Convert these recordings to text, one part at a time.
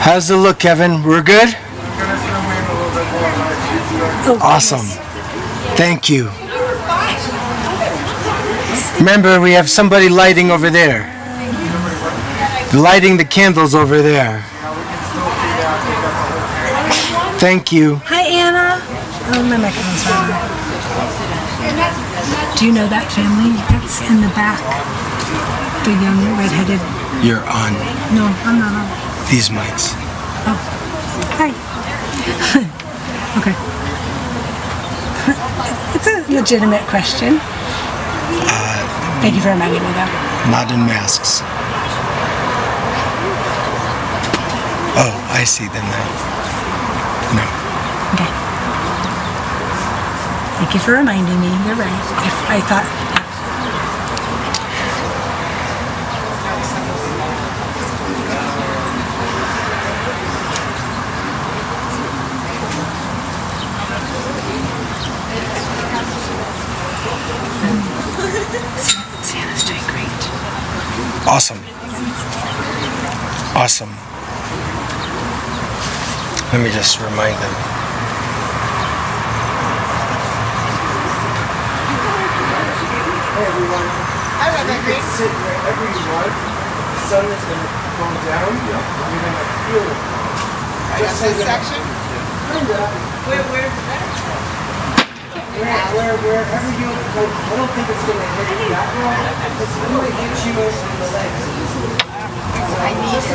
How's the look, Kevin? We're good? Awesome. Thank you. Remember, we have somebody lighting over there. Lighting the candles over there. Thank you. Hi, Anna. Oh, my microphone's on. Do you know that family? That's in the back. The young redheaded. You're on. No, I'm not on. These mics. Oh. Hi. Okay. It's a legitimate question. Thank you for reminding me, though. Not in masks. Oh, I see them now. No. Okay. Thank you for reminding me. You're right. I thought... Santa's doing great. Awesome. Awesome. Let me just remind them. Hey everyone. Hi, Rebecca. Sit wherever you want. The sun is going to go down. Yep. And you're going to feel it. Just this section? Where's that? Wherever you go, I don't think it's going to hit you that well. It's going to hit you in the legs. I need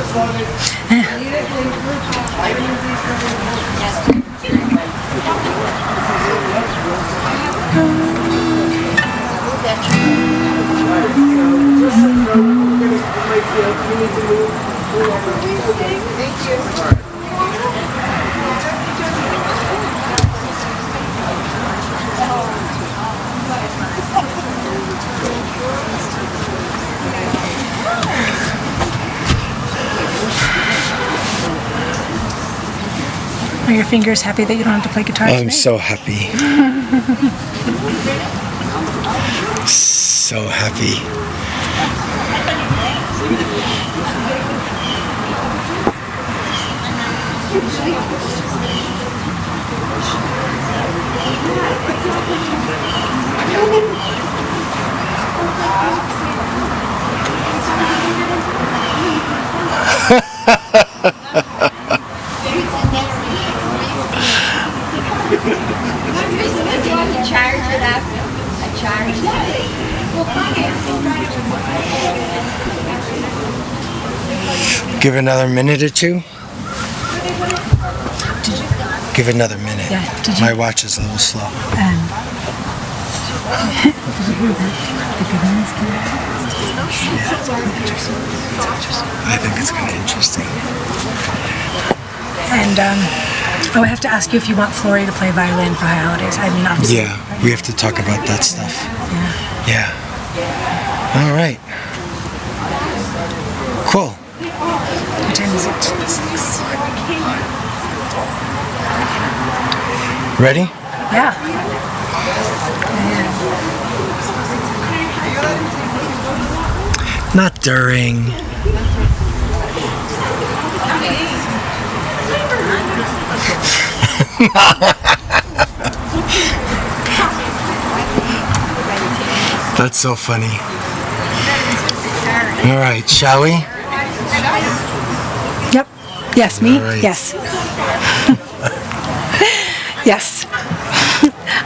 Thank you. Are your fingers happy that you don't have to play guitar I'm today? so happy. So happy. Give another minute or two. Give another minute. Yeah. My watch is a little slow. Did you hear that? The government's I think it's kind of interesting. And I have to ask you if you want Flory to play violin for High Holidays. I mean, obviously. Yeah, we have to talk about that stuff. Yeah. Yeah. All right. Cool. What time is it? 6. Ready? Yeah. Not during. That's so funny. All right, shall we? Yep. Yes, me? All right. Yes. Yes.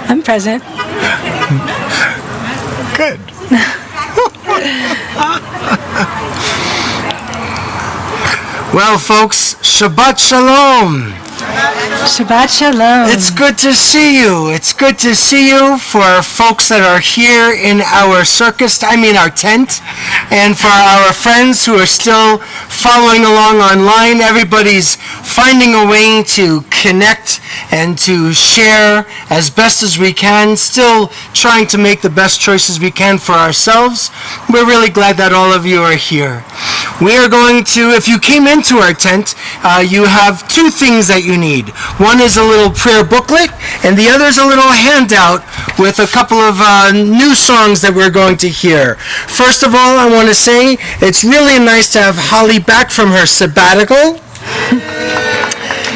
I'm present. Good. Well, folks, Shabbat Shalom. Shabbat Shalom. It's good to see you. It's good to see you for folks that are here in our circus, our tent, and for our friends who are still following along online. Everybody's finding a way to connect and to share as best as we can, still trying to make the best choices we can for ourselves. We're really glad that all of you are here. We are going to, if you came into our tent, you have two things that you need. One is a little prayer booklet, and the other is a little handout with a couple of new songs that we're going to hear. First of all, I want to say it's really nice to have Holly back from her sabbatical.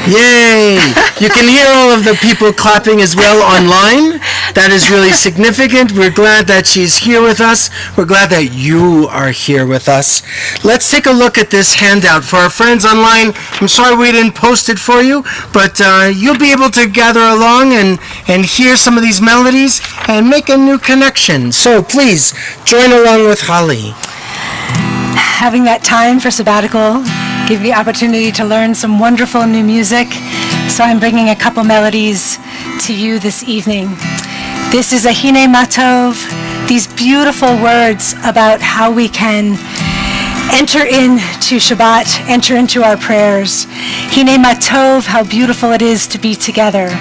Yay! You can hear all of the people clapping as well online. That is really significant. We're glad that she's here with us. We're glad that you are here with us. Let's take a look at this handout. For our friends online, I'm sorry we didn't post it for you, but you'll be able to gather along and hear some of these melodies and make a new connection. So please, join along with Holly. Having that time for sabbatical gave me the opportunity to learn some wonderful new music. So I'm bringing a couple melodies to you this evening. This is a Hine Matov, these beautiful words about how we can enter into Shabbat, enter into our prayers. Hine Matov, how beautiful it is to be together.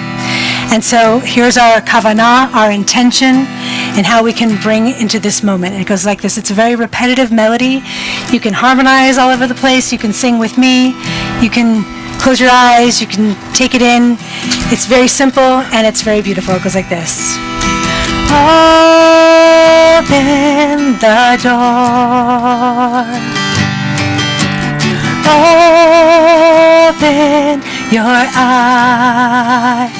And so here's our kavanah, our intention, and how we can bring into this moment. And it goes like this. It's a very repetitive melody. You can harmonize all over the place. You can sing with me. You can close your eyes. You can take it in. It's very simple and it's very beautiful. It goes like this. Open the door. Open your eyes.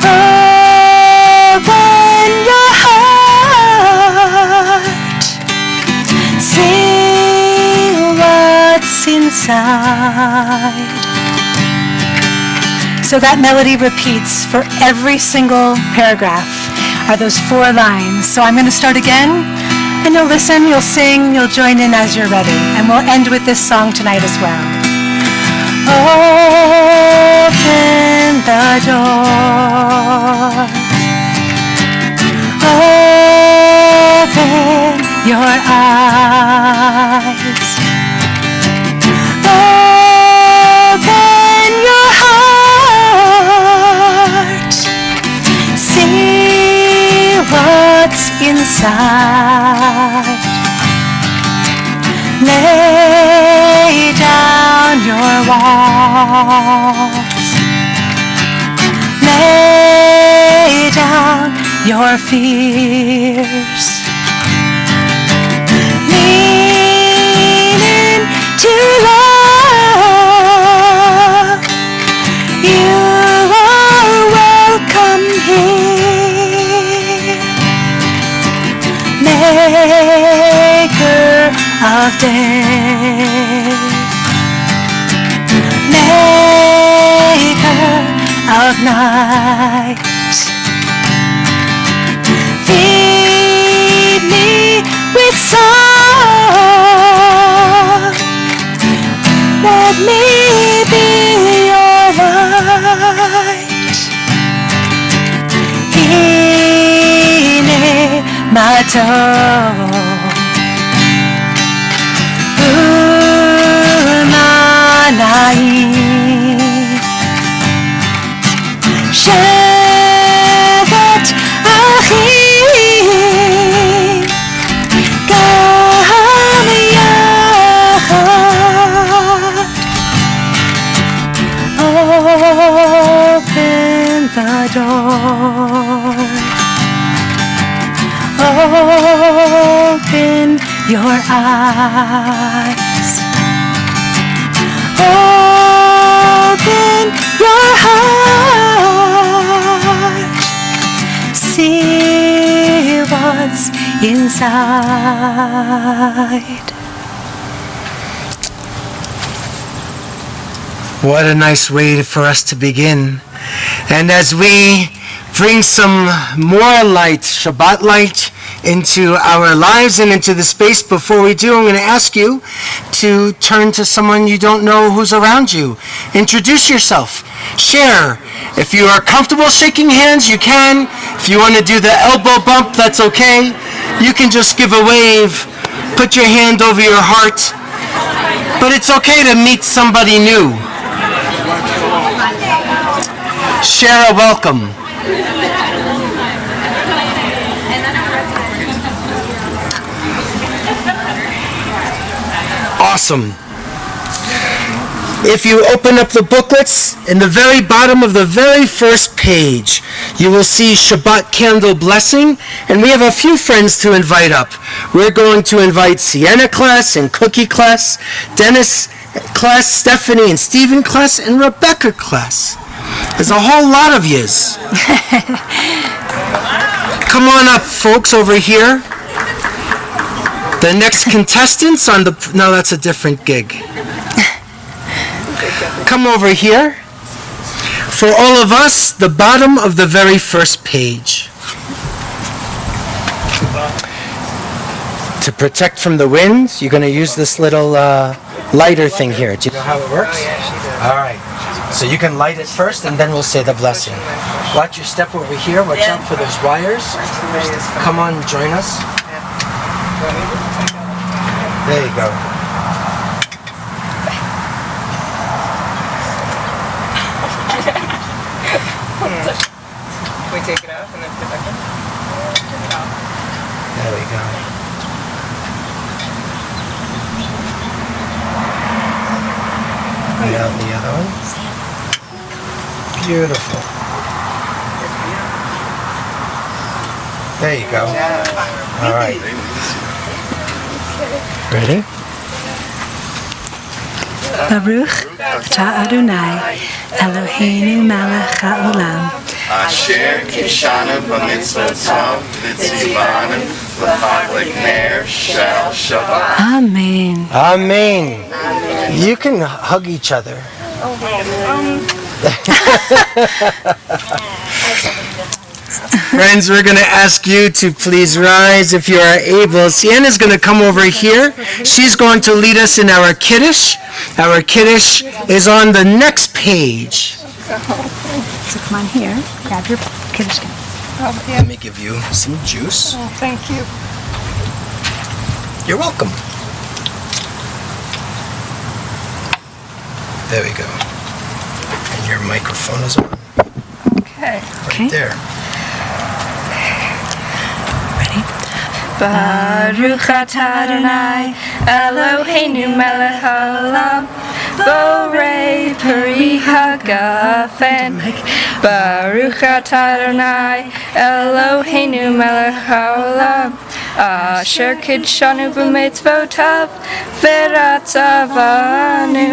Open your heart. See what's inside. So that melody repeats for every single paragraph, are those 4 lines. So I'm going to start again, and you'll listen, you'll sing, you'll join in as you're ready. And we'll end with this song tonight as well. Open the door. Open your eyes. Open your heart. See what's inside. Lay down your walls. Lay down your fears. Lean into love. You are welcome here. Maker of day, maker of night, feed me with song, let me be your light. Hine Matov. שבת אחים גם יחד. Open the door. Open your eyes. Open your heart. See what's inside. What a nice way for us to begin. And as we bring some more light, Shabbat light, into our lives and into the space, before we do, I'm going to ask you to turn to someone you don't know who's around you. Introduce yourself. Share. If you are comfortable shaking hands, you can. If you want to do the elbow bump, that's okay. You can just give a wave. Put your hand over your heart. But it's okay to meet somebody new. Share a welcome. Awesome. If you open up the booklets, in the very bottom of the very first page, you will see Shabbat Candle Blessing, and we have a few friends to invite up. We're going to invite Sienna class and Cookie class, Dennis class, Stephanie and Stephen class, and Rebecca class. There's a whole lot of yous. Come on up, folks, over here. The next contestants on the... No, that's a different gig. Come over here. For all of us, the bottom of the very first page. To protect from the wind, you're going to use this little lighter thing here. Do you know how it works? Oh, yeah, she does. All right. So you can light it first, and then we'll say the blessing. Watch your step over here. Watch out for those wires. Come on, join us. There you go. We take it off and then put it back in? There we go. And now the other one. Beautiful. There you go. All right. Ready? Baruch atah Adonai Eloheinu melech haolam. Asher kishanu b'mitzvotav v'tzivanu l'chaglik ner shel Shabbat. Amen. Amen. You can hug each other. Friends, we're going to ask you to please rise if you are able. Sienna's going to come over here. She's going to lead us in our Kiddush. Our Kiddush is on the next page. So come on here, grab your Kiddush cup. Let me give you some juice. Oh, thank you. You're welcome. There we go. And your microphone is on. Okay. Okay. There. Ready? Baruch atah Adonai Eloheinu melech haolam Borei peri hagafen Baruch atah Adonai Eloheinu melech haolam Asher kidshanu b'mitzvotav v'ratzavanu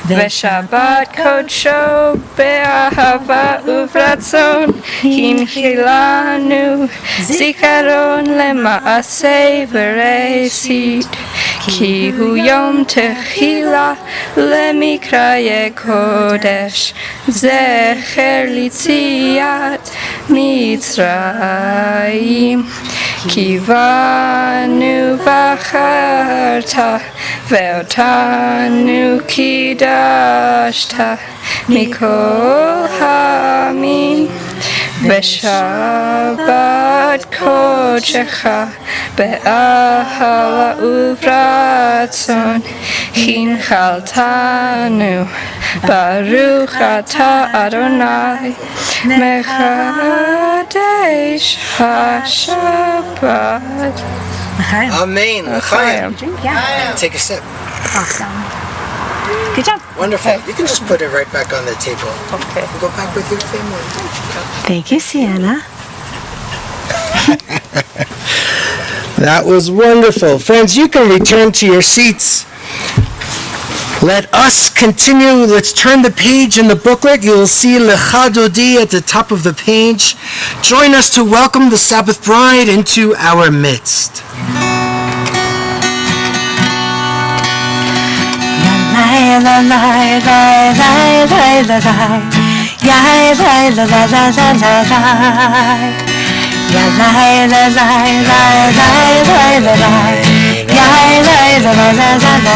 V'shabbat kodsho be'ahava uvratzon Himchilanu Zikaron lema'aseh v'reisit Ki hu yom techila lemikraye kodesh Zecher litziat Mitzrayim Kivanu v'acharta Ve'otanu kidashta Mikol ha'amin Ve'shabbat kodecha Be'ahava uvratzon Hinchaltanu Baruch atah Adonai Mechadesh HaShabbat. Amen. L'chaim. Take a sip. Awesome. Good job. Wonderful. You can just put it right back on the table. Okay. Go back with your family. Thank you, Sienna. That was wonderful. Friends, you can return to your seats. Let us continue. Let's turn the page in the booklet. You will see Lecha Dodi at the top of the page. Join us to welcome the Sabbath bride into our midst. Ya la la la la la la la la. Ya la la la la la la la. Ya la la la la la la la la. Ya la la la la la la.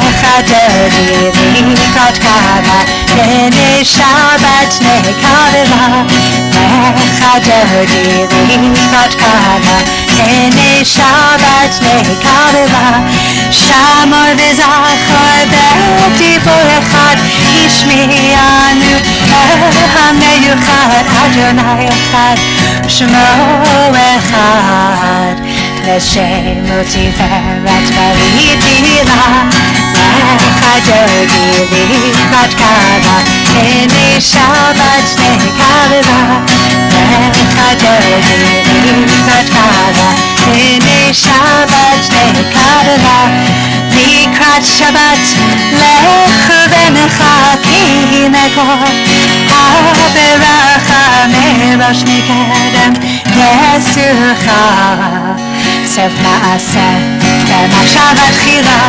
Lecha dodi likot kava, b'nei Shabbat nekavela. Lecha dodi likot kava, b'nei Shabbat nekavela. Shamor v'zachor b'dibur echad, Ishmi'anu ha'meyuchad, Adonai echad, Shmo echad. לשם ותפארת בריתי לה, לך דודי לקראת קרבה, הנה שבת נקרבה, לך דודי לקראת קרבה, הנה שבת נקרבה, לקראת שבת לך ונחכי נקור, הברכה מראש מקדם נשוך, סוף מעשה במחשבה תחילה,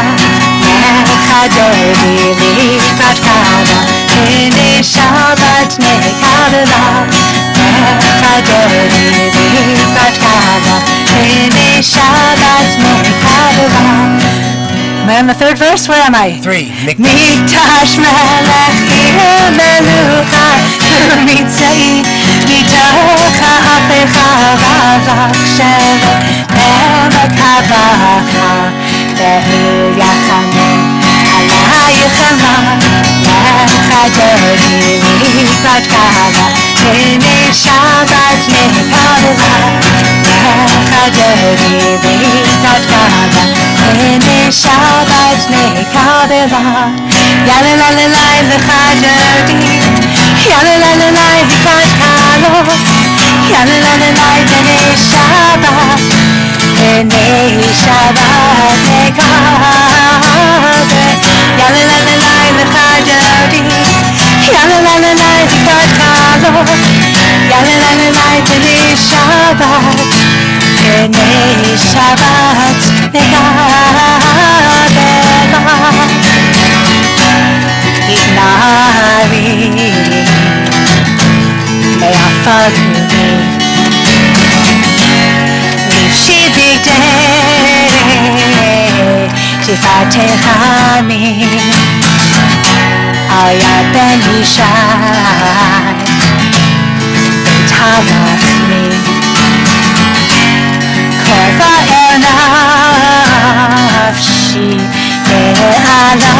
לך דודי לקראת קרבה, הנה שבת נקרבה, לך דודי לקראת קרבה, הנה שבת נקרבה. Am I on the third verse? Where am I? 3. Mikdash melech ir melucha mitzai mitocha apecha ravach shevet memakabacha vehu yachamim alayichem lecha dodi likrat kava hine shabbat nekavela lecha dodi likrat kava hine shabbat nekavela yalla la la la lecha dodi yalla la la la likrat kava yalla la la la hine shabbat nekavela yalla la la la lecha dodi yalla la la la likrat kava yalla la la la hine shabbat Shabbat nekavela Ignari me'afagni Livshi bigdei tifatechami Al yad ben Yishai Beit halachmi Korva el nafshi me'ala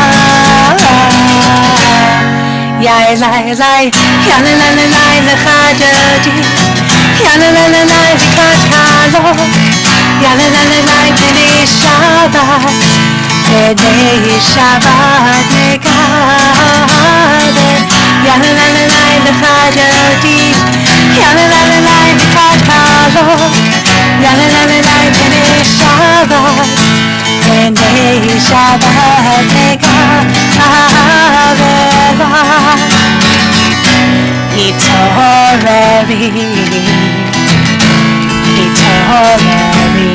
Yai lai lai, yalla la la la lecha dodi Yalla la la la likrat kalo Yalla la la la b'nei Shabbat B'nei Shabbat nekaveh Yalla la la la lecha dodi Yalla la la la likrat kalo Yalla la la la b'nei Shabbat B'nei Shabbat nekaveh Hitoreri Hitoreri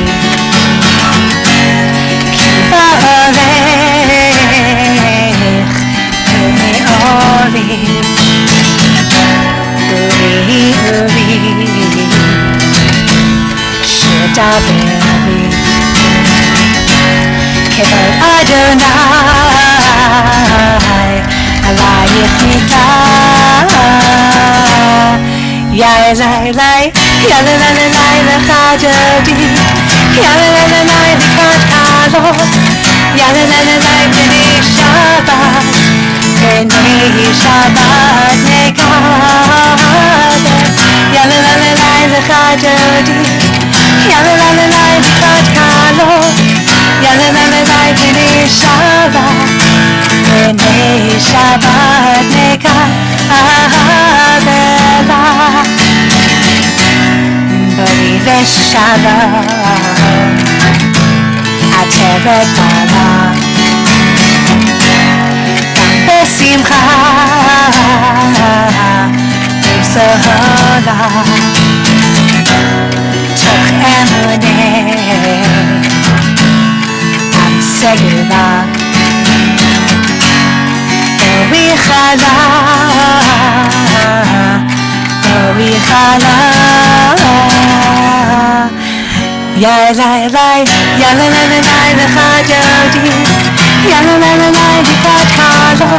Kivarech Me'ori Uri Uri Shedaberi Kevar Adonai Alayich nitla Yai lai lai Yalla la la la lecha dodi Yalla la la la likrat kalo Yalla la la la b'nei Shabbat B'nei Shabbat nekaveh Yalla la la la lecha dodi Yalla la la la likrat kalo Yalla la la la b'nei Shabbat B'nei Shabbat nekaveh Bari v'shalom Ateret bala Gam b'simcha V'sohola Toch emuneh Am segula Ori chala Ori chala Yai lai lai Yalla la la la lecha dodi Yalla la la la likrat kalo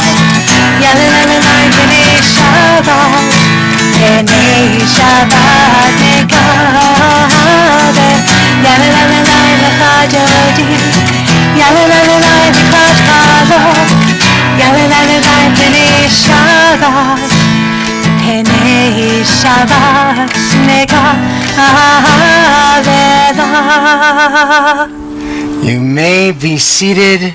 Yalla la la la b'nei Shabbat B'nei Shabbat nekaveh Yalla la la la lecha dodi Yalla la la la likrat kalo Yalla la la la b'nei Shabbat B'nei Shabbat nekaveh You may be seated.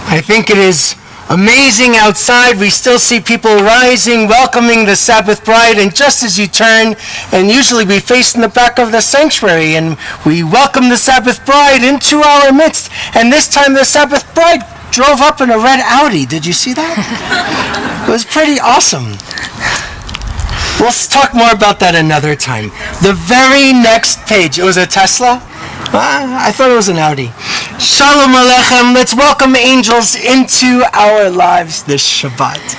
I think it is amazing outside. We still see people rising, welcoming the Sabbath bride, and just as you turn, and usually we face in the back of the sanctuary, and we welcome the Sabbath bride into our midst. And this time the Sabbath bride drove up in a red Audi. Did you see that? It was pretty awesome. We'll talk more about that another time. The very next page, it was a Tesla? I thought it was an Audi. Shalom Aleichem. Let's welcome angels into our lives this Shabbat.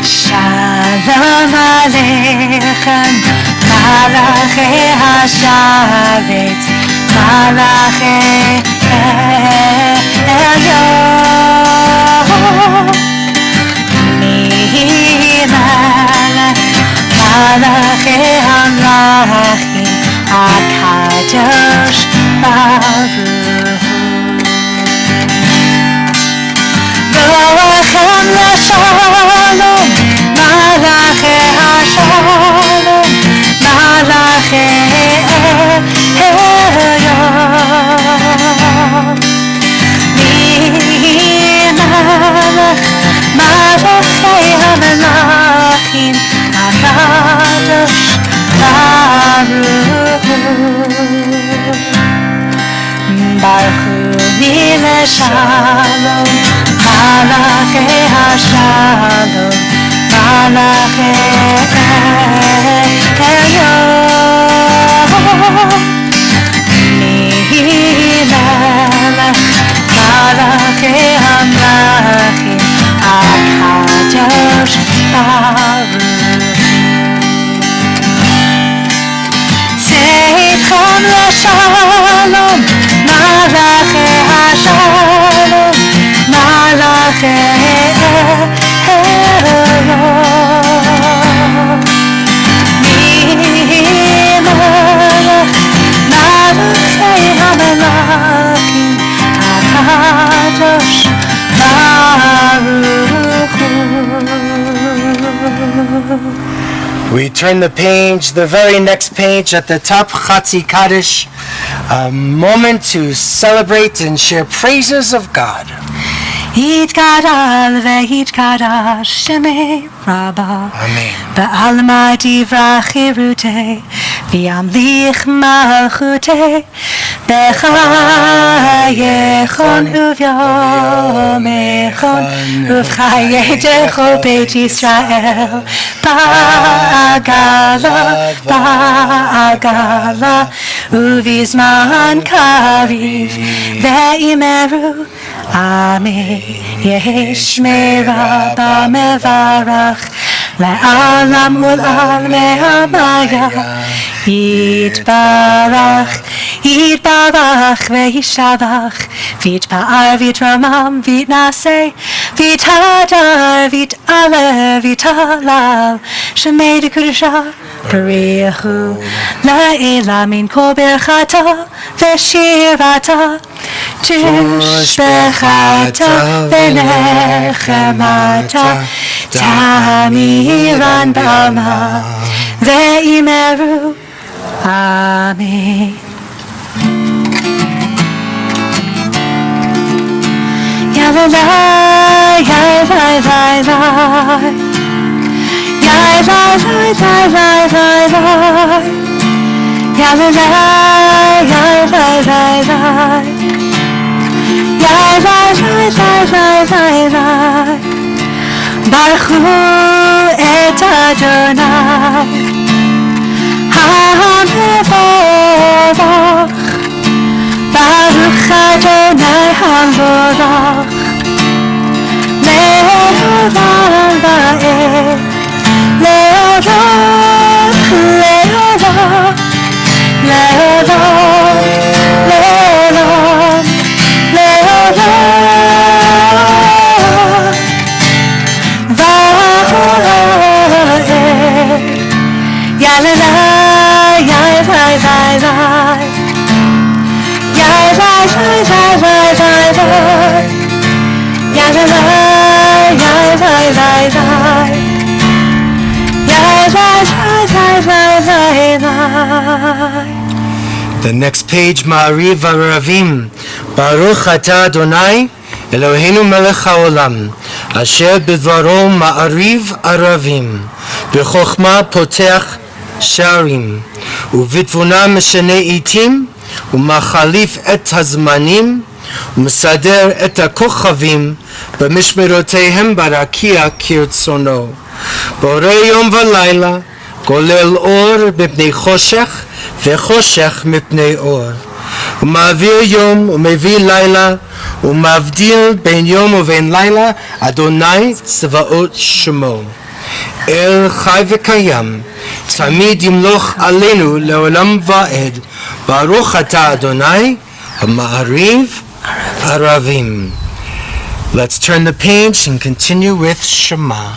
Shalom Aleichem, Malachei HaShavet, Malachei Elyon. Malachei HaMlachim, HaKadosh Baruch Hu. Roachem LaShalom, Malachei HaShalom, Malachei Elyon. Malachei HaMlachim, HaKadosh Baruch Hu. Baruch Hu Mileshalom, Malachei HaShalom, Malachei Elyon. Mimelech, Malachei HaMlachim, HaKadosh Baruch Hu. Tzeicham LaShalom, Malachei HaShalom, Malachei Elyon. Mimelech, Malachei HaMelachim, HaKadosh Baruch Hu. We turn the page, the very next page at the top, Chatzi Kaddish, a moment to celebrate and share praises of God. Yitgadal ve'yitgadash Shemei Rabbah. Amen. Ba'alma divra chirutei v'yamlich malchutei b'chayechon uvyomechon uvchayedecho Beit Yisrael ba'agala uvizman kariv ve'imeru Amen. Yesh meraba mevarach le'alam ul'almei hamaya yitbarach yitbarach ve'yishavach v'yitpa'ar v'yitramam v'yitnaseh v'yithadar v'yit'aleh v'yithalal shemei dekudusha b'richu la'ela min kol berchata ve'shirata Tushbechata v'nechemata Tamiran b'alma ve'imeru Amen. Yalalai, yalalai, yalalai Yalalai, yalalai, yalalai Yalalai, yalalai Baruch Hu et Adonai HaMevorach Baruch Adonai HaMevorach Le'olam va'ed Le'olam Le'olam Le'olam Baruch The next page, Ma'ariv Aravim. Baruch Atah Adonai, Eloheinu melech haolam, asher bidvaro Ma'ariv Aravim, b'chokhmah poteach sharim, uvitvuna meshane itim, umachalif et hazmanim, ומסדר את הכוכבים במשמרותיהם ברקיע כרצונו. בורא יום ולילה, גולל אור מפני חושך וחושך מפני אור. הוא מעביר יום ומביא לילה, הוא מבדיל בין יום ובין לילה, אדוני צבאות שמו. אל חי וקיים, תמיד ימלוך עלינו לעולם ועד. ברוך אתה אדוני, המעריב Aravim. Let's turn the page and continue with Shema.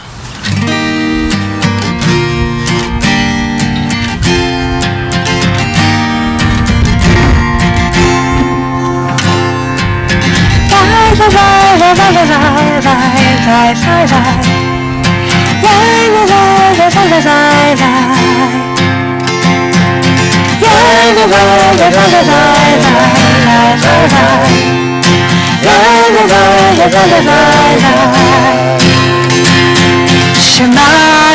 Shema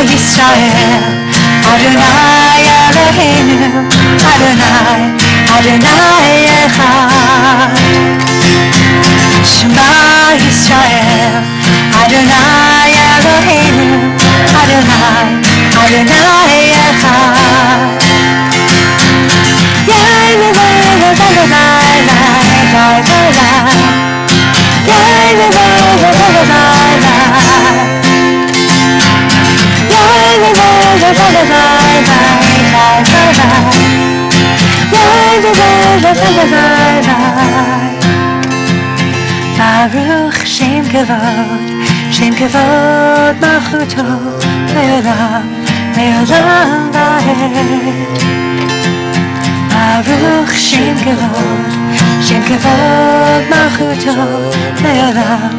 Yisrael, Adonai Eloheinu, Adonai, Adonai Echad. Shema Yisrael, Adonai Eloheinu, Adonai, Adonai Echad. Baruch Shem Kavod, Shem Kavod Malchuto, Le'olam, Le'olam Va'ed. Baruch Shem Kavod, Shem Kavod Malchuto, Le'olam,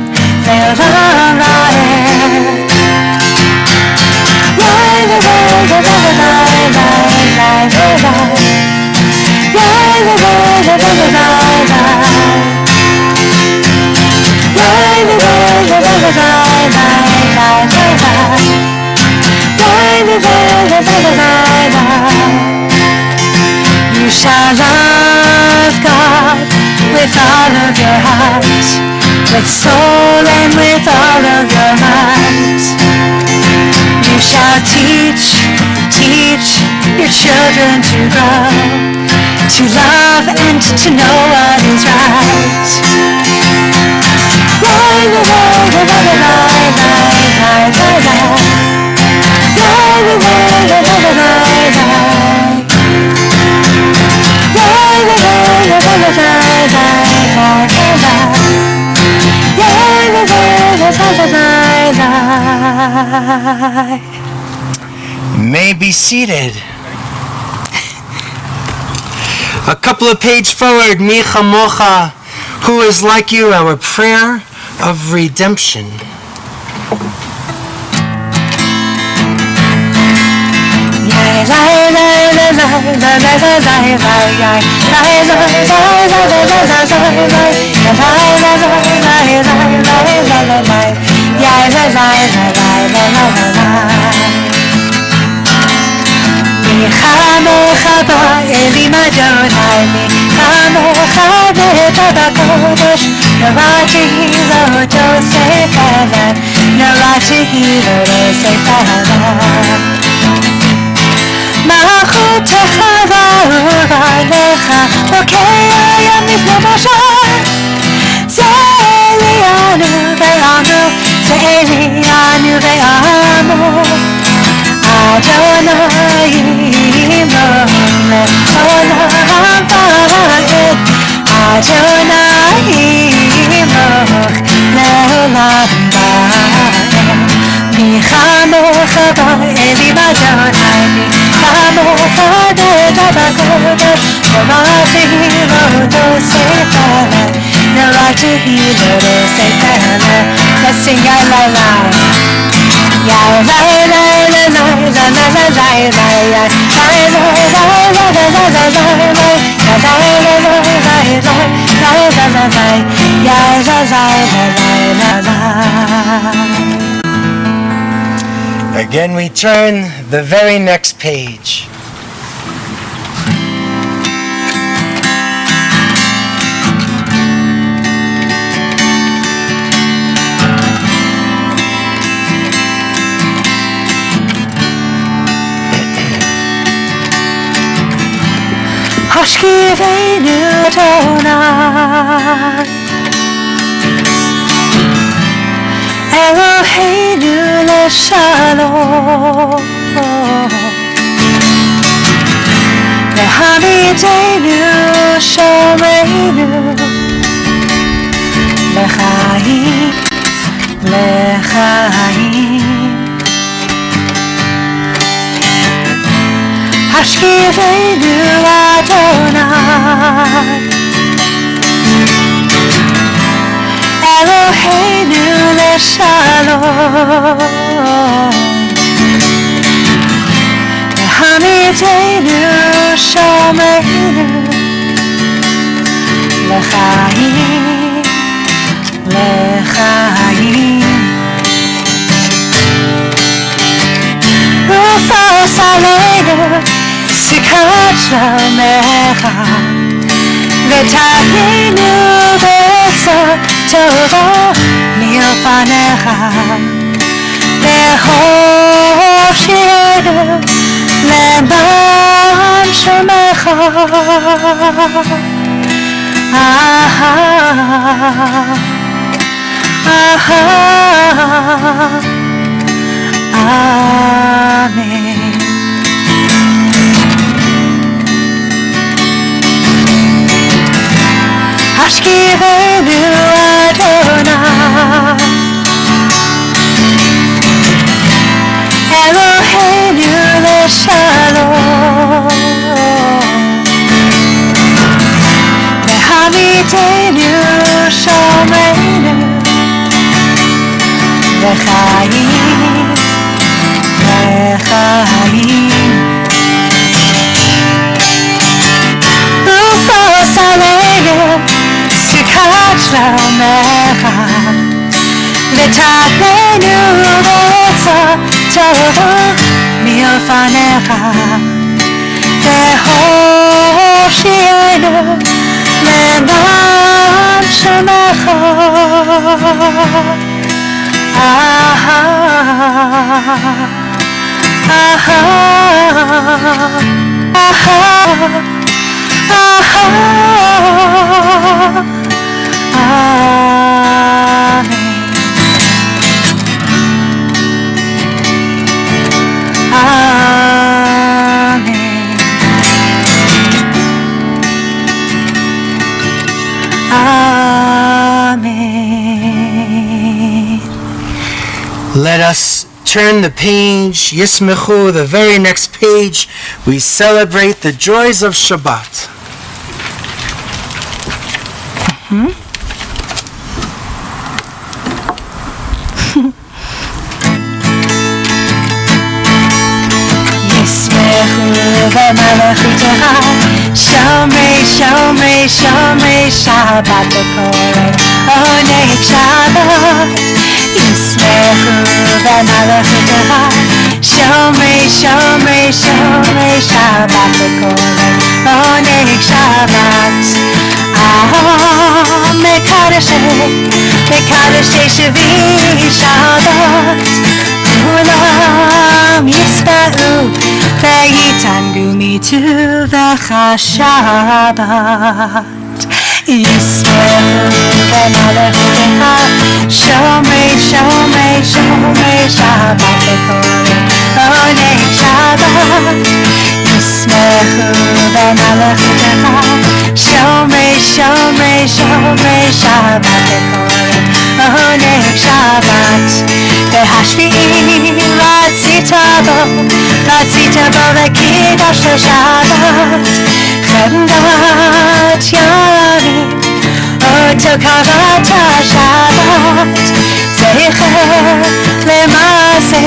Le'olam Va'ed. You shall love God with all of your heart, with soul and with all of your might. You shall teach your children to grow, to love and to know what is right. You may be seated. A couple of pages forward, Mi Chamocha, who is like you, our prayer of redemption. Chamocha ba'elim Adonai, Chamocha b'eta b'kodesh, Naratihi lo tosef alav, Naratihi lo tosef alav. Malchutecha va'aruva lecha, Okei hayam lifnei Moshe, Ze'elianu ve'amu, Ze'elianu ve'amu. Adonai Imon le'olam va'ed, Adonai Imon le'olam va'ed. Mi chamocha ba'elim Adonai, mi chamocha b'eta b'kodesh, Naratihi lo tosef alav, Naratihi lo tosef alav. Let's sing Ya la la. Ya la la la la la Again, we turn the very next page. Hashkiveinu Adonai Eloheinu leshalom Lehamidenu shomeinu Lechaim Lechaim Hashkiveinu Adonai Eloheinu leshalom Lehamidenu shomeinu Lechaim Lechaim Ufos aleinu Sikat Shlomecha V'tahinu b'etza tova milfanecha V'hoshienu leman shomecha Amen. Hashkiveinu Adonai Eloheinu leshalom Lehamidenu shomeinu Lechaim Lechaim Ufos aleinu Sikat Shlomecha V'tahenu b'etza tova milfanecha V'hoshienu leman shomecha Let us turn the page, Yismechu, the very next page. We celebrate the joys of Shabbat. Yismechu v'malachitecha Shomrei, Shomrei, Shomrei Shabbat v'korei Oneg Shabbat Yismechu v'malachitecha Shomrei, Shomrei, Shomrei Shabbat v'korei Oneg Shabbat Mekadeshei, Mekadeshei Shavi Shabbat Ulam Yisba'u Ve'yitangu mituvecha Shabbat Yismechu v'malachitecha Shomrei, Shomrei, Shomrei Shabbat v'korei Oneg Shabbat Yismechu v'malachitecha Shomrei, Shomrei, Shomrei Shabbat v'korei Oneg Shabbat V'hashvi'i ratzita bo v'kiddush Shabbat Chemdat yamim Oto kavat Shabbat Zecher lemase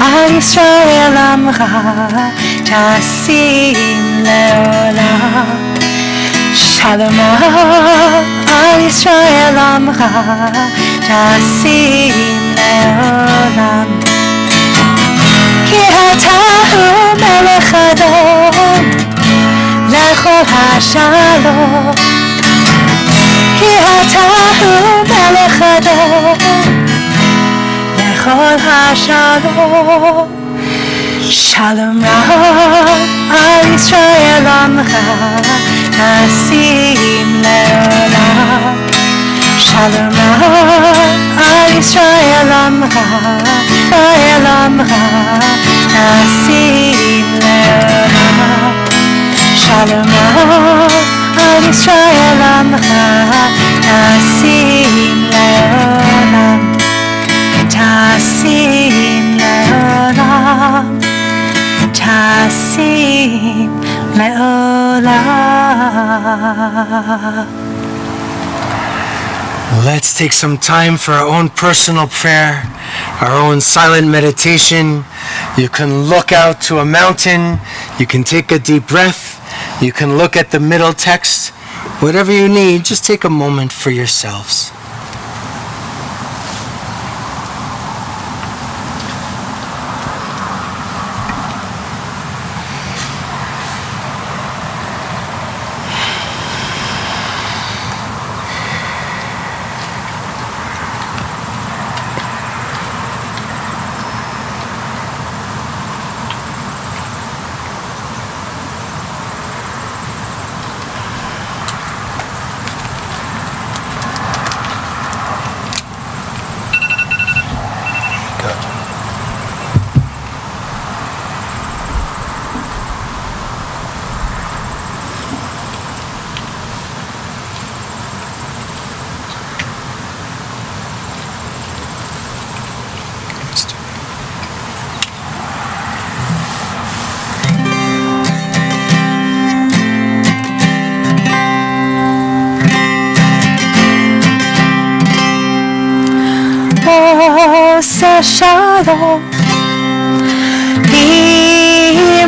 על ישראל עמך תשים לעולם. שלום רב על ישראל עמך תשים לעולם. כי אתה הוא מלך אדום לכל השלום. כי אתה הוא מלך אדום לכל השלום. שלום רב על ישראל עמך תשים לעולם. שלום רב על ישראל עמך, ישראל עמך תשים לעולם. שלום רב על ישראל עמך תשים לעולם. תשים לעולם. תשים לעולם. Let's take some time for our own personal prayer, our own silent meditation. You can look out to a mountain. You can take a deep breath. You can look at the middle text. Whatever you need, just take a moment for yourselves. עושה שלום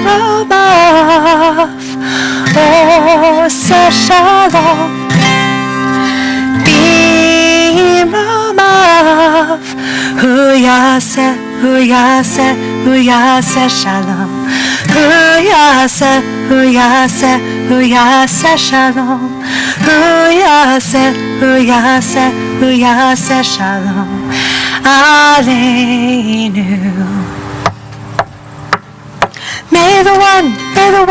ברבב, עושה שלום ברבב. הוא יעשה, הוא יעשה, הוא יעשה שלום. הוא יעשה, הוא יעשה, הוא יעשה שלום. הוא יעשה, הוא יעשה, הוא יעשה שלום עלינו. May the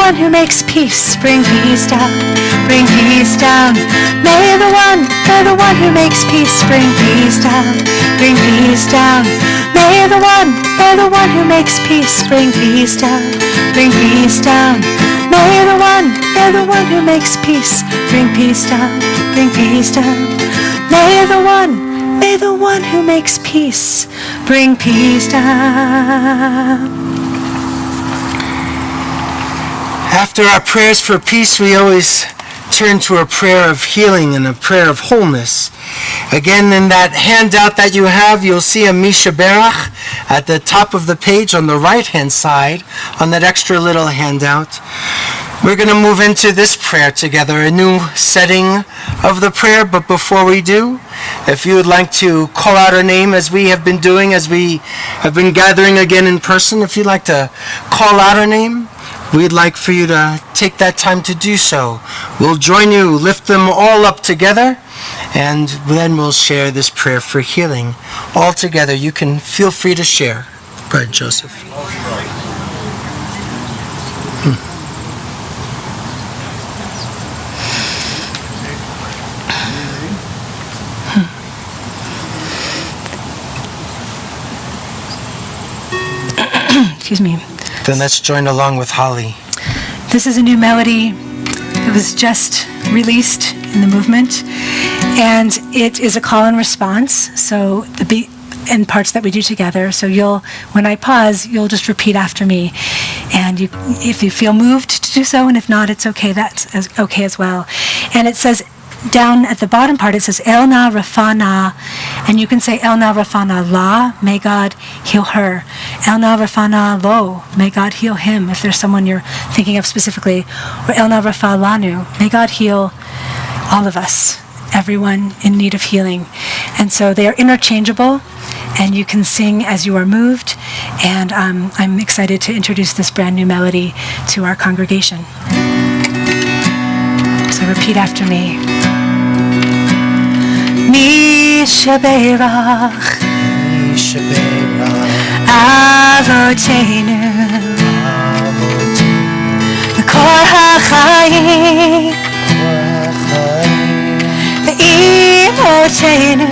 one who makes peace bring peace down, bring peace down. May the one who makes peace bring peace down, bring peace down. May the one who makes peace bring peace down, bring peace down. May the one who makes peace bring peace down, bring peace down. May the one who makes peace bring peace down. After our prayers for peace, we always turn to a prayer of healing and a prayer of wholeness. Again, in that handout that you have, you'll see a Misha Berach at the top of the page on the right-hand side, on that extra little handout. We're going to move into this prayer together, a new setting of the prayer. But before we do, if you would like to call out our name as we have been doing, as we have been gathering again in person, if you'd like to call out our name, we'd like for you to take that time to do so. We'll join you, lift them all up together, and then we'll share this prayer for healing. All together, you can feel free to share. Go ahead, Joseph. Excuse me. Then let's join along with Holly. This is a new melody that was just released in the movement, and it is a call and response. So the beat and parts that we do together. So when I pause, you'll just repeat after me, and if you feel moved to do so, and if not, it's okay. That's okay as well. And it says, down at the bottom part, it says El Na Rafana, and you can say El Na Rafana La, may God heal her. El Na Rafana Lo, may God heal him, if there's someone you're thinking of specifically. Or El Na Rafa Lanu, may God heal all of us, everyone in need of healing. And so they are interchangeable, and you can sing as you are moved. And I'm excited to introduce this brand new melody to our congregation. So repeat after me. Mi sheberach Avotenu Kor HaChaim Ve'imotenu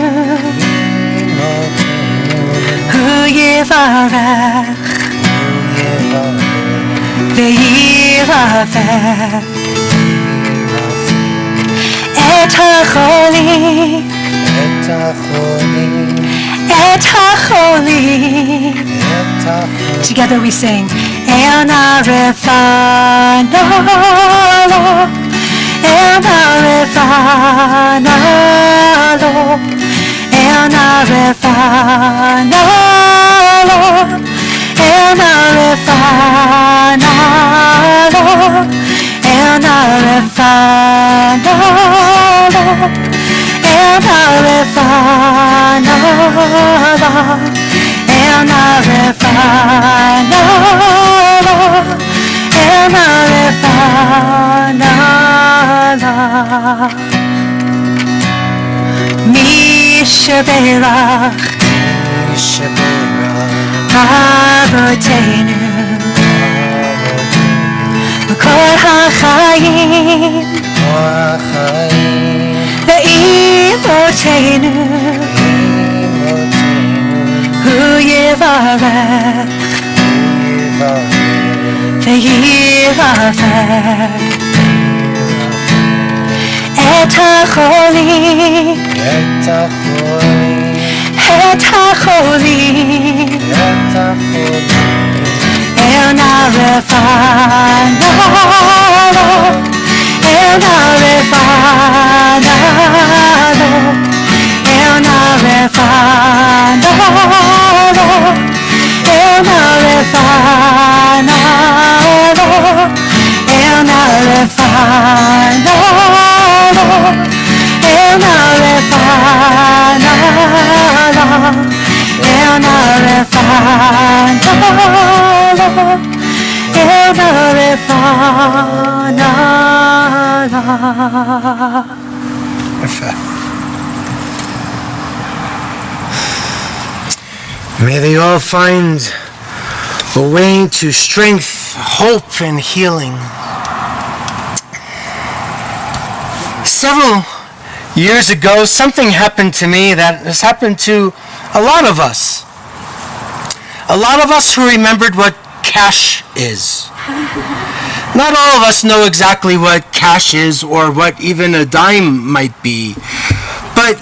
Hu Yivarech Ve'yirafeh Et HaCholim Together we sing El Na Refana Lo El Na Refana Lo El Na Refana Lo El Na Refana Lo El Na Refana Lo El Na Refana Lo El Na Refana Lo El Na Refana Lo Mi sheberach Avotenu Kor HaChaim Ve'imotenu Hu Yivarech Ve'yirafeh Et HaCholim Et HaCholim El Na Refana Lo El Na Refana Lo El Na Refana Lo El Na Refana Lo El Na Refana Lo El Na Refana Lo El Na Refana Lo El Na Refana Lo. May they all find a way to strength, hope, and healing. Several years ago, something happened to me that has happened to a lot of us. A lot of us who remembered what cash is. Not all of us know exactly what cash is or what even a dime might be. But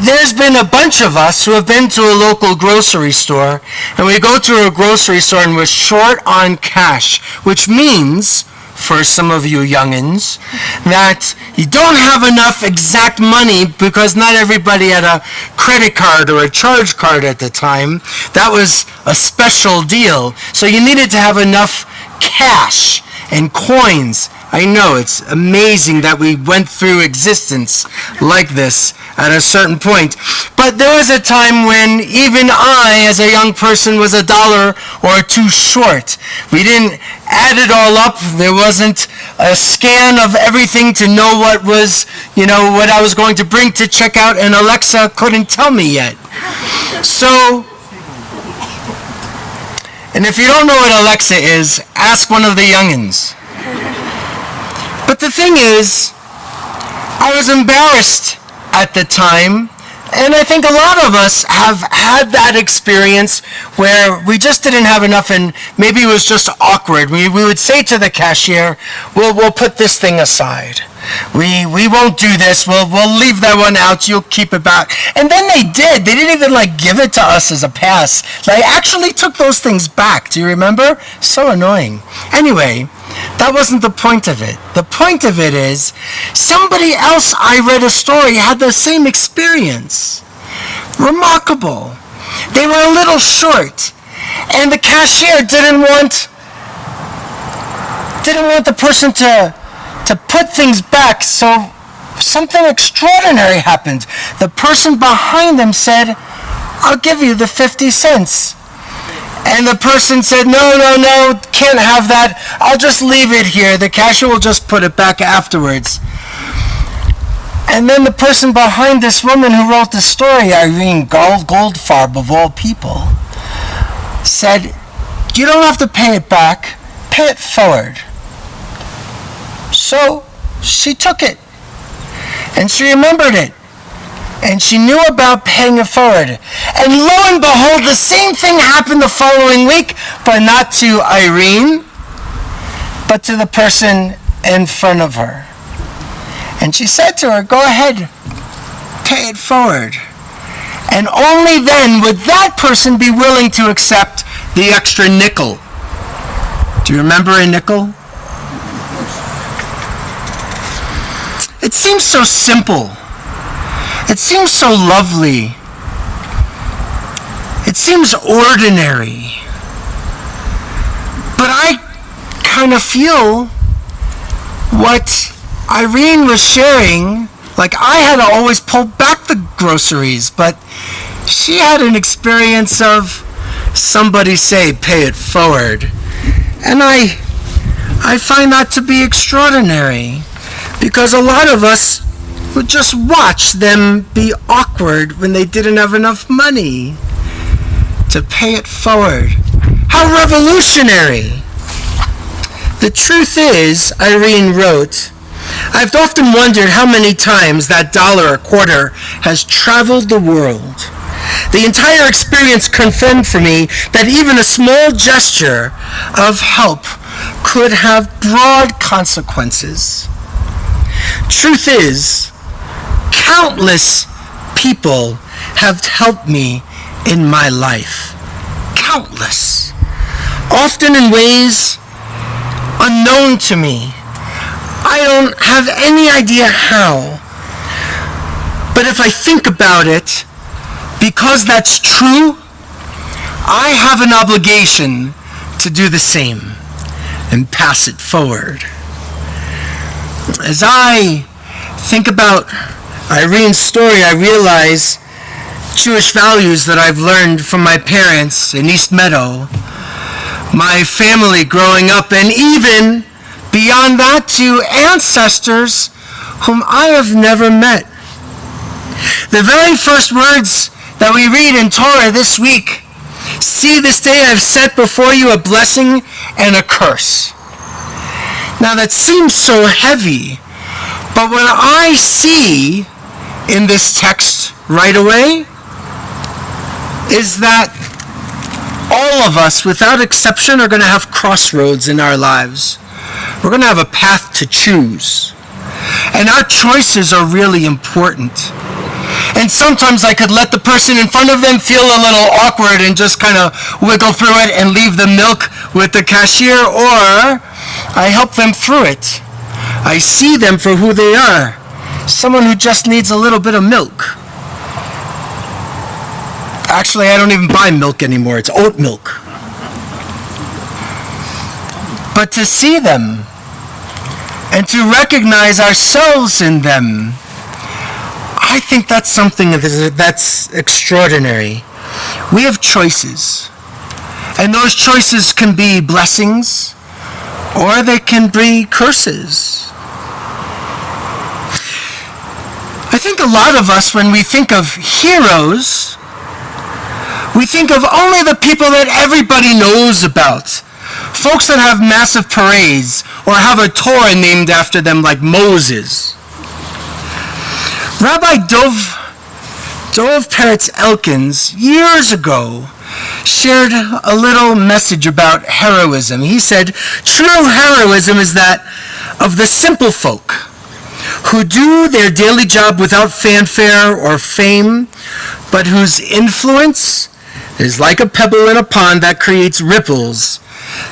there's been a bunch of us who have been to a local grocery store, and we go to a grocery store and we're short on cash, which means, for some of you youngins, that you don't have enough exact money because not everybody had a credit card or a charge card at the time. That was a special deal. So you needed to have enough cash and coins. I know, it's amazing that we went through existence like this at a certain point. But there was a time when even I, as a young person, was $1 or $2 short. We didn't add it all up. There wasn't a scan of everything to know what was, what I was going to bring to check out, and Alexa couldn't tell me yet. So, and if you don't know what Alexa is, ask one of the youngins. But the thing is, I was embarrassed at the time, and I think a lot of us have had that experience where we just didn't have enough, and maybe it was just awkward. We would say to the cashier, we'll put this thing aside. We won't do this. We'll leave that one out. You'll keep it back. And then they did. They didn't even give it to us as a pass. They actually took those things back. Do you remember? So annoying. Anyway, That wasn't the point of it. The point of it is somebody else I read a story had the same experience. Remarkable. They were a little short, and the cashier didn't want the person to put things back, so something extraordinary happened. The person behind them said, "I'll give you the 50 cents." And the person said, no, can't have that. I'll just leave it here. The cashier will just put it back afterwards. And then the person behind this woman who wrote the story, Irene Goldfarb of all people, said, "You don't have to pay it back. Pay it forward." So she took it. And she remembered it. And she knew about paying it forward. And lo and behold, the same thing happened the following week, but not to Irene, but to the person in front of her. And she said to her, "Go ahead, pay it forward." And only then would that person be willing to accept the extra nickel. Do you remember a nickel? It seems so simple. It seems so lovely. It seems ordinary. But I kind of feel what Irene was sharing, like I had to always pull back the groceries, but she had an experience of somebody say, "Pay it forward." And I find that to be extraordinary, because a lot of us would just watch them be awkward when they didn't have enough money to pay it forward. How revolutionary! The truth is, Irene wrote, "I've often wondered how many times that dollar a quarter has traveled the world. The entire experience confirmed for me that even a small gesture of help could have broad consequences. Truth is, countless people have helped me in my life. Countless. Often in ways unknown to me. I don't have any idea how. But if I think about it, because that's true, I have an obligation to do the same and pass it forward." As I think about Irene's story, I realize Jewish values that I've learned from my parents in East Meadow, my family growing up, and even beyond that to ancestors whom I have never met. The very first words that we read in Torah this week, "See, this day I've set before you a blessing and a curse." Now that seems so heavy, but what I see in this text right away is that all of us, without exception, are going to have crossroads in our lives. We're going to have a path to choose. And our choices are really important. And sometimes I could let the person in front of them feel a little awkward and just kind of wiggle through it and leave the milk with the cashier, or I help them through it. I see them for who they are. Someone who just needs a little bit of milk. Actually, I don't even buy milk anymore. It's oat milk. But to see them and to recognize ourselves in them, I think that's something that's extraordinary. We have choices. And those choices can be blessings or they can be curses. I think a lot of us, when we think of heroes, we think of only the people that everybody knows about. Folks that have massive parades or have a Torah named after them, like Moses. Rabbi Dov Peretz Elkins, years ago, shared a little message about heroism. He said, "True heroism is that of the simple folk who do their daily job without fanfare or fame, but whose influence is like a pebble in a pond that creates ripples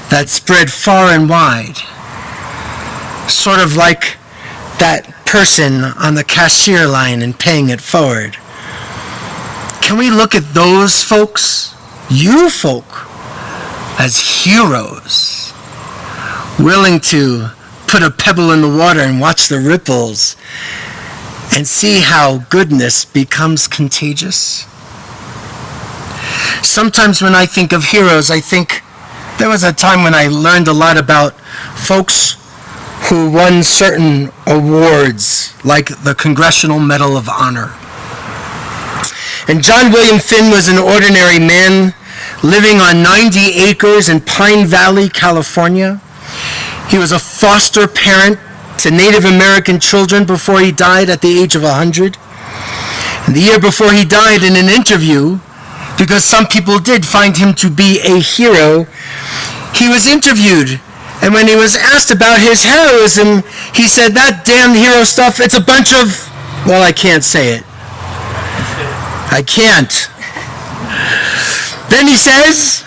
that spread far and wide." sort of like that person on the cashier line and paying it forward. Can we look at those folks, you folk, as heroes, willing to put a pebble in the water and watch the ripples and see how goodness becomes contagious? Sometimes when I think of heroes, I think there was a time when I learned a lot about folks who won certain awards, like the Congressional Medal of Honor. And John William Finn was an ordinary man living on 90 acres in Pine Valley, California. He was a foster parent to Native American children before he died at the age of 100. And the year before he died, in an interview, because some people did find him to be a hero, he was interviewed. And when he was asked about his heroism, he said, "That damn hero stuff, it's a bunch of," well, I can't say it. I can't. Then he says,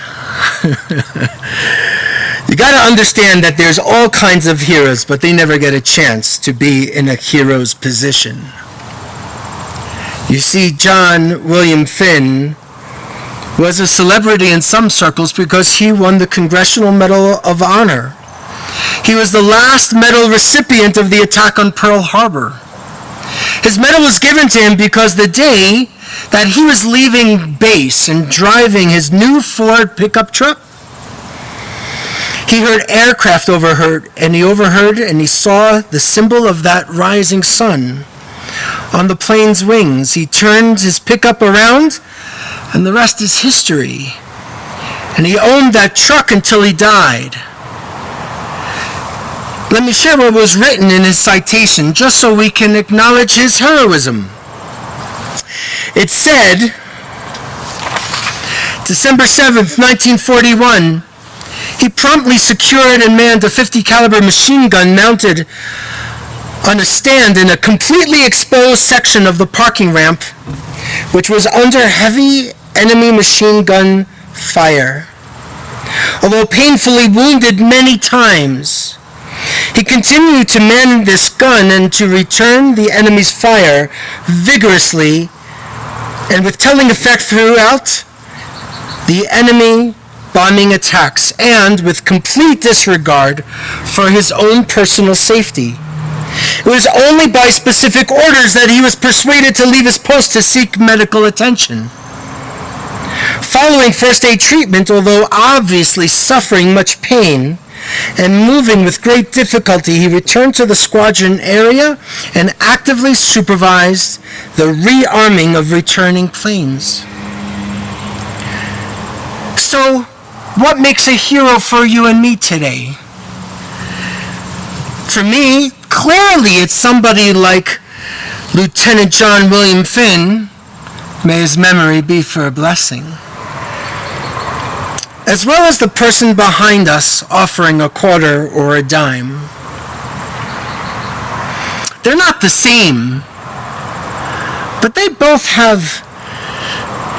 you got to understand that there's all kinds of heroes, but they never get a chance to be in a hero's position. You see, John William Finn was a celebrity in some circles because he won the Congressional Medal of Honor. He was the last medal recipient of the attack on Pearl Harbor. His medal was given to him because the day that he was leaving base and driving his new Ford pickup truck, he heard aircraft overheard, and he saw the symbol of that rising sun on the plane's wings. He turned his pickup around, and the rest is history. And he owned that truck until he died. Let me share what was written in his citation, just so we can acknowledge his heroism. It said, December 7th, 1941, he promptly secured and manned a .50 caliber machine gun mounted on a stand in a completely exposed section of the parking ramp, which was under heavy enemy machine gun fire. Although painfully wounded many times, he continued to man this gun and to return the enemy's fire vigorously and with telling effect throughout the enemy bombing attacks, and with complete disregard for his own personal safety. It was only by specific orders that he was persuaded to leave his post to seek medical attention. Following first aid treatment, although obviously suffering much pain and moving with great difficulty, he returned to the squadron area and actively supervised the rearming of returning planes. So, what makes a hero for you and me today? For me, clearly it's somebody like Lieutenant John William Finn, may his memory be for a blessing, as well as the person behind us offering a quarter or a dime. They're not the same, but they both have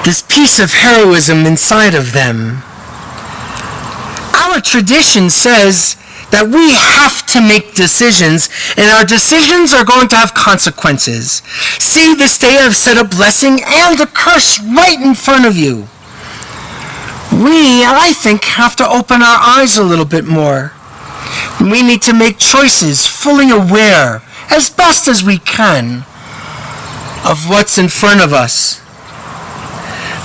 this piece of heroism inside of them. Our tradition says that we have to make decisions, and our decisions are going to have consequences. See, this day I've set a blessing and a curse right in front of you. We, I think, have to open our eyes a little bit more. We need to make choices fully aware, as best as we can, of what's in front of us.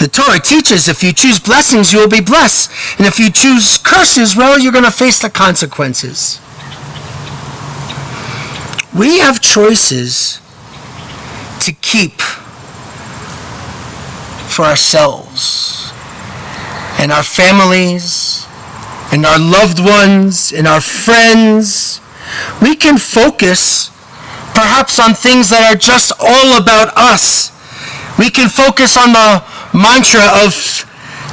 The Torah teaches if you choose blessings, you will be blessed. And if you choose curses, well, you're going to face the consequences. We have choices to keep for ourselves and our families and our loved ones and our friends. We can focus perhaps on things that are just all about us. We can focus on the mantra of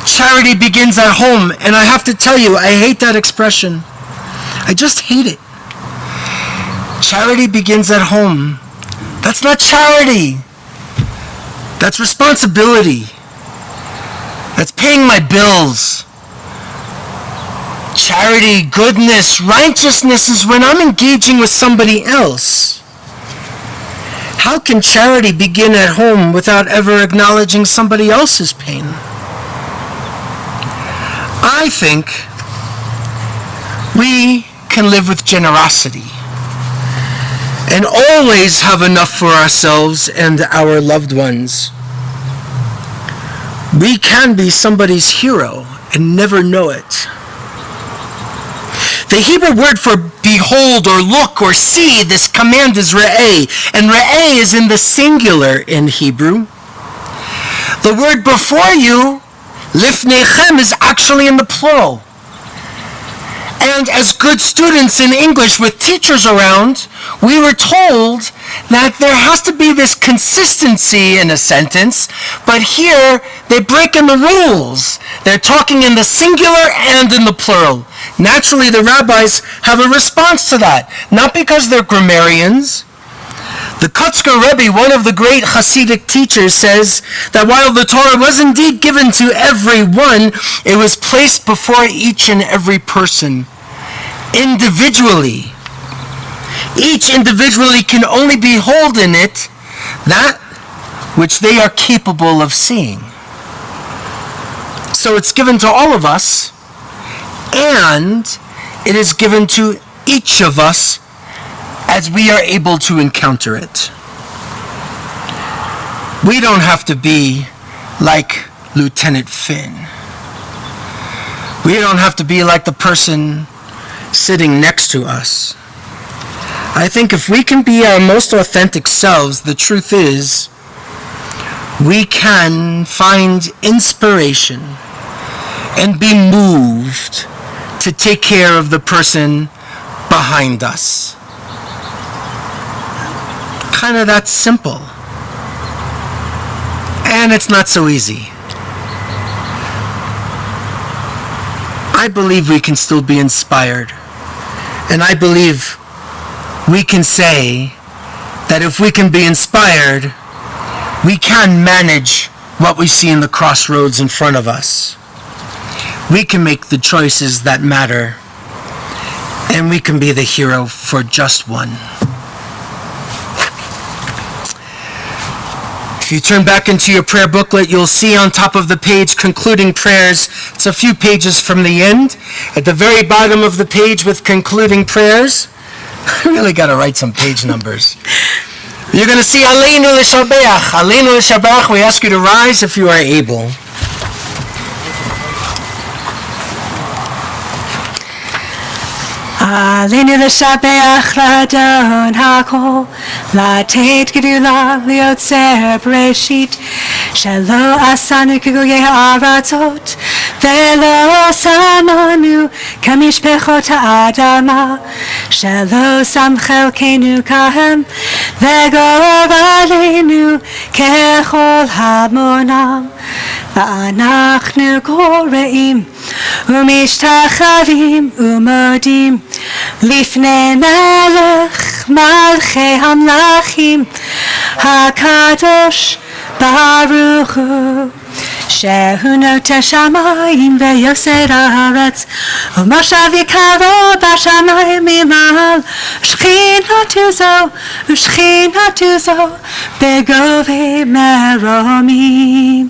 charity begins at home. And I have to tell you, I hate that expression. I just hate it. Charity begins at home. That's not charity. That's responsibility. That's paying my bills. Charity, goodness, righteousness is when I'm engaging with somebody else. How can charity begin at home without ever acknowledging somebody else's pain? I think we can live with generosity and always have enough for ourselves and our loved ones. We can be somebody's hero and never know it. The Hebrew word for behold or look or see, this command is re'eh, and re'eh is in the singular in Hebrew. The word before you, lifnechem, is actually in the plural. And as good students in English with teachers around, we were told that there has to be this consistency in a sentence, but here they're breaking the rules. They're talking in the singular and in the plural. Naturally, the rabbis have a response to that, not because they're grammarians. The Kotzker Rebbe, one of the great Hasidic teachers, says that while the Torah was indeed given to everyone, it was placed before each and every person individually. Each individually can only behold in it that which they are capable of seeing. So it's given to all of us, and it is given to each of us as we are able to encounter it. We don't have to be like Lieutenant Finn. We don't have to be like the person sitting next to us. I think if we can be our most authentic selves, the truth is, we can find inspiration and be moved to take care of the person behind us. Kind of that simple. And it's not so easy. I believe we can still be inspired. And I believe we can say that if we can be inspired, we can manage what we see in the crossroads in front of us. We can make the choices that matter, and we can be the hero for just one. If you turn back into your prayer booklet, you'll see on top of the page concluding prayers. It's a few pages from the end. At the very bottom of the page with concluding prayers, I really got to write some page numbers. You're going to see Aleinu L'Shabeach. Aleinu L'Shabeach. We ask you to rise if you are able. Aleinu l'shabeach l'Adon hakol, לתת גדולה ליוצר בראשית, שלא עשנו כגויי הארצות, ולא שמנו כמשפחות האדמה, שלא שם חלקנו כהם, וגורב עלינו ככל המונם. ואנחנו קוראים ומשתחווים ומודים לפני מלך מלכי המלכים הקדוש ברוך הוא, שהוא נוטה שמיים ויוסד הארץ, ומושב יקרו בשמיים ממעל, ושכינתו זו בגובה מרומים.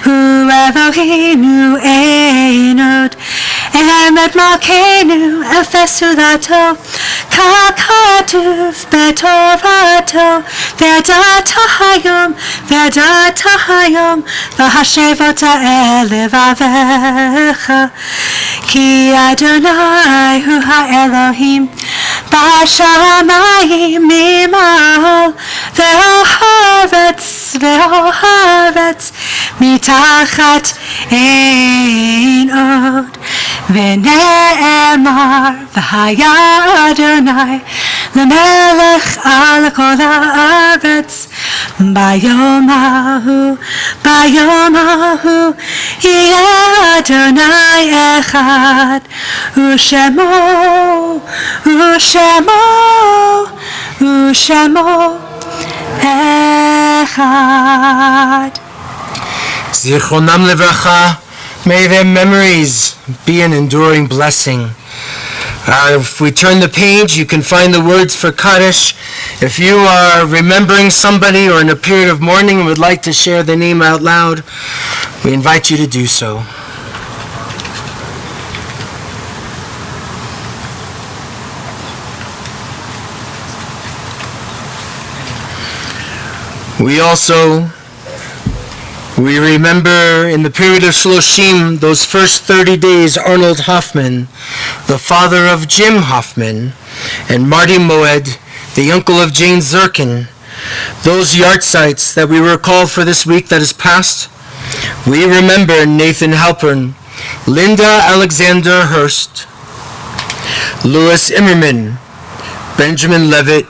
הוא אלוהינו אין עוד, אמת מלכנו אפס זולתו, ככתוב בתורתו, וידעת היום והשבות אל לבביך, כי אדוני הוא האלוהים בשמיים ממעל, והארץ מתחת אין עוד. ונאמר והיה אדוני למלך על כל הארץ, ביום ההוא יהיה אדוני אחד, ושמו אחד. Zichronam levracha. May their memories be an enduring blessing. If we turn the page, you can find the words for Kaddish. If you are remembering somebody or in a period of mourning and would like to share the name out loud, we invite you to do so. We remember in the period of Shloshim, those first 30 days, Arnold Hoffman, the father of Jim Hoffman, and Marty Moed, the uncle of Jane Zirkin. Those yahrzeits that we recall for this week that is past. We remember Nathan Halpern, Linda Alexander Hurst, Louis Immerman, Benjamin Levitt,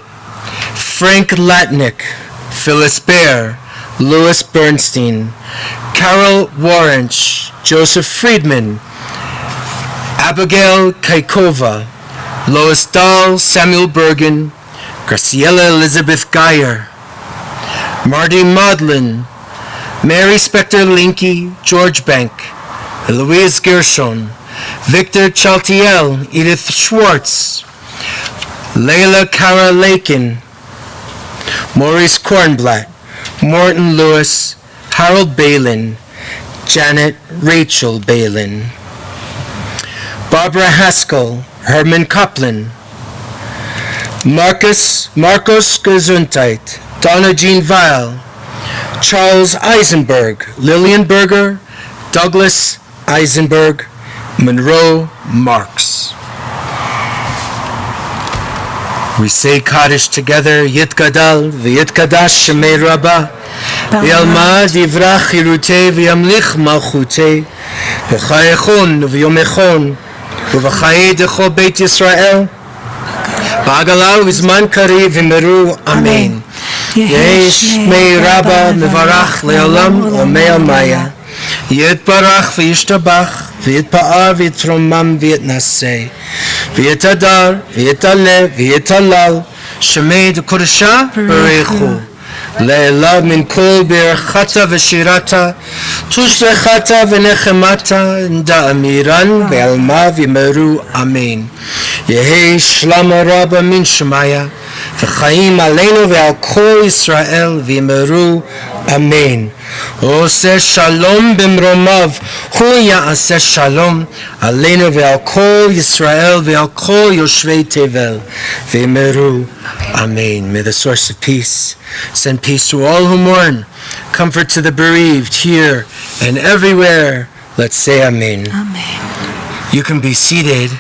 Frank Latnick, Phyllis Baer, Louis Bernstein, Carol Warrench, Joseph Friedman, Abigail Kaikova, Lois Dahl, Samuel Bergen, Graciela Elizabeth Geyer, Marty Maudlin, Mary Spector Linky, George Bank, Louise Gershon, Victor Chaltiel, Edith Schwartz, Leila Kara Lakin, Maurice Kornblatt, Morton Lewis, Harold Balin, Janet Rachel Balin, Barbara Haskell, Herman Kaplan, Marcos Gesundheit, Donna Jean Weil, Charles Eisenberg, Lillian Berger, Douglas Eisenberg, Monroe Marks. We say Kaddish together, Yitgadal, V'yitkadash Shemei Rabbah, V'yalmad Yivrach Chirutei, V'yamlich Malchutei, V'chayechon, V'yomechon, V'chayei Decho Beit Yisrael, Ba'agalal V'zman Kari V'meru, Amen. Yehi Shmei Rabbah, Mevarach Le'olam, Omei Amaya, Yitbarach V'yishtabach, V'yitpa'ar V'yitromam V'yitnasei, V'yitadar, V'yitale, V'yitalal, Shemei D'Kodesha Barechu, Le'elav min kol Berachata V'shirata, Tushlechata V'nechemata, Da'amiran Ve'alma V'yimeru, Amen. Yehi Shlama Rabba min Shemaya, V'chaim Aleinu Ve'al Kol Yisrael V'yimeru, Amen. Oseh Shalom b'mromav, Hu ya'aseh Shalom, Aleinu ve'al kol Yisrael ve'al kol Yoshvei Tevel, V'yimeru, Amen. May the source of peace send peace to all who mourn, comfort to the bereaved here and everywhere. Let's say Amen. Amen. You can be seated.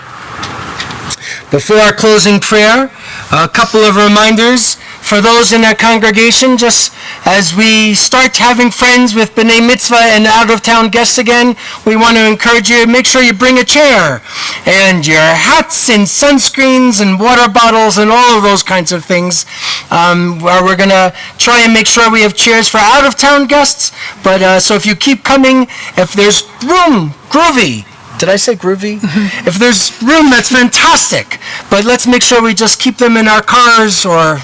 Before our closing prayer, a couple of reminders for those in our congregation, just as we start having friends with B'nai Mitzvah and out-of-town guests again, we want to encourage you to make sure you bring a chair and your hats and sunscreens and water bottles and all of those kinds of things. Where we're going to try and make sure we have chairs for out-of-town guests, but so if you keep coming, if there's room, groovy. Did I say groovy? Mm-hmm. If there's room, that's fantastic. But let's make sure we just keep them in our cars or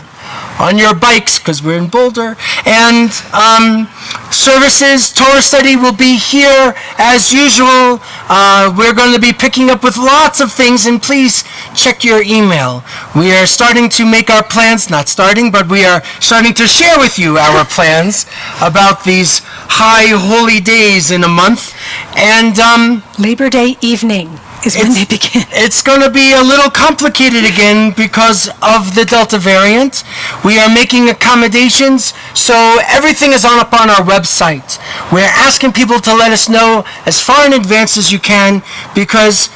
on your bikes, because we're in Boulder. And services, Torah study will be here as usual. We're going to be picking up with lots of things, and please check your email. We are starting to make our plans, not starting, but we are starting to share with you our plans about these high holy days in a month. And Labor Day evening is when they begin. It's going to be a little complicated again because of the Delta variant. We are making accommodations, so everything is up on our website. We're asking people to let us know as far in advance as you can, because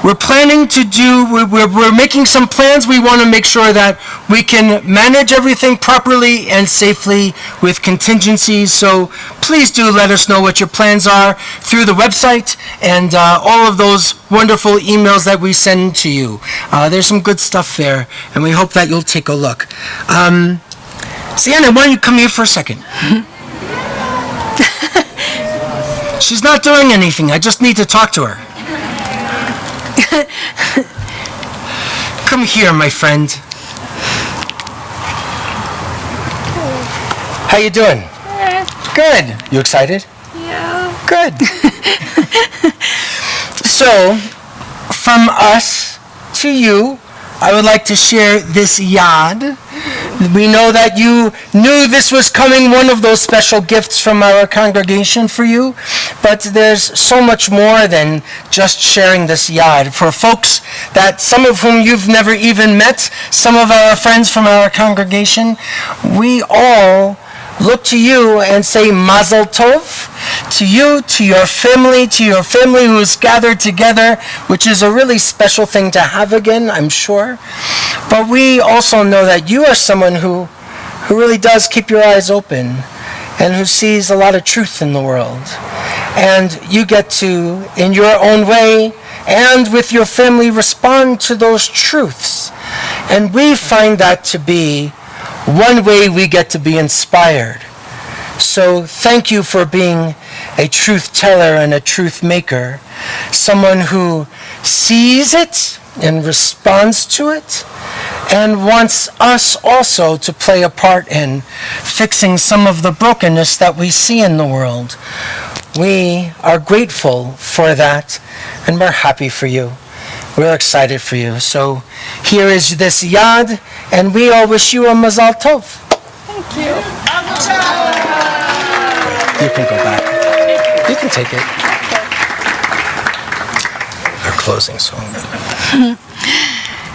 we're planning to we're making some plans. We want to make sure that we can manage everything properly and safely with contingencies. So please do let us know what your plans are through the website and all of those wonderful emails that we send to you. There's some good stuff there, and we hope that you'll take a look. Sienna, why don't you come here for a second? She's not doing anything. I just need to talk to her. Come here, my friend. How you doing? Good. You excited? Yeah. Good. So, from us to you, I would like to share this yad. We know that you knew this was coming, one of those special gifts from our congregation for you, but there's so much more than just sharing this yad. For folks that some of whom you've never even met, some of our friends from our congregation, we all look to you and say Mazel Tov to you, to your family who is gathered together, which is a really special thing to have again, I'm sure. But we also know that you are someone who really does keep your eyes open and who sees a lot of truth in the world. And you get to, in your own way and with your family, respond to those truths. And we find that to be one way we get to be inspired. So thank you for being a truth teller and a truth maker, someone who sees it and responds to it and wants us also to play a part in fixing some of the brokenness that we see in the world. We are grateful for that and we're happy for you. We're excited for you. So here is this yad, and we all wish you a mazal tov. Thank you. You can go back. You can take it. Our closing song.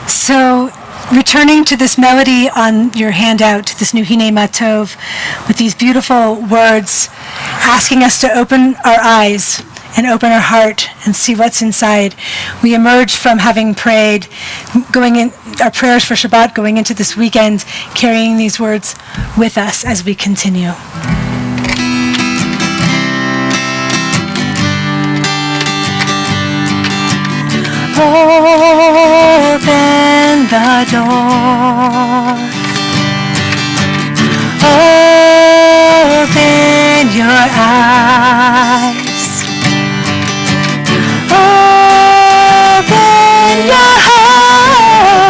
So, returning to this melody on your handout, this Nuhine Matov, with these beautiful words, asking us to open our eyes and open our heart and see what's inside. We emerge from having prayed, going in our prayers for Shabbat, going into this weekend, carrying these words with us as we continue. Open the door. Open your eyes. Open your heart.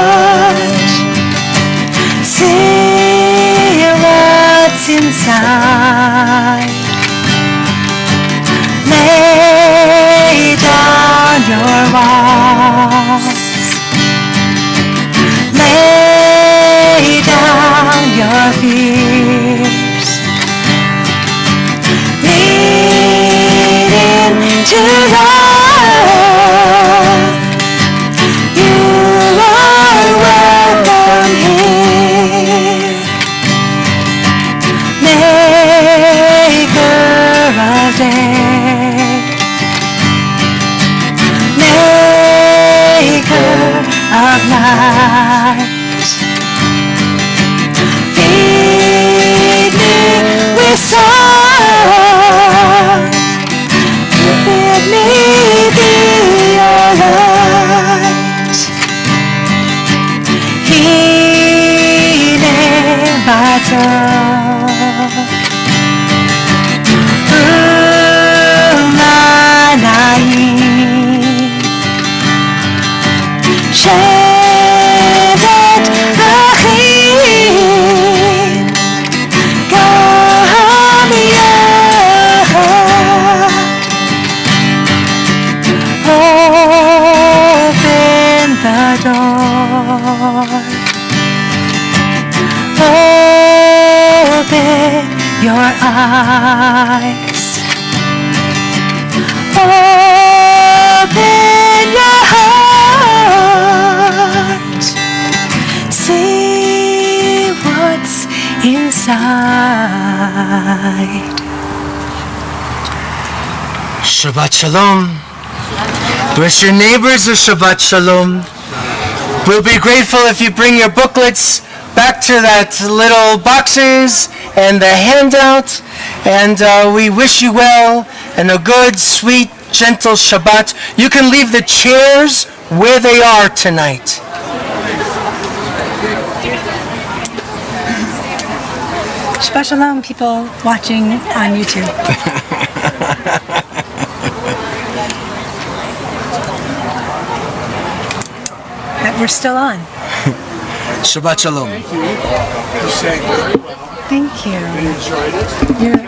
See what's inside. Lay down your walls. Lay down your fears. Lead into love. You are welcome here. Maker of day. Maker of night. Feed me with song. Bid me be your light. Hine batov. Umanayim. Shevet achim. Gam yachad. Open the door. Open your eyes. Open your heart. See what's inside. Shabbat Shalom. Wish your neighbors a Shabbat Shalom. We'll be grateful if you bring your booklets back to that little boxes and the handout. And we wish you well and a good, sweet, gentle Shabbat. You can leave the chairs where they are tonight. Shabbat Shalom, people watching on YouTube. That we're still on. Shabbat Shalom. Thank you. Enjoyed it. You're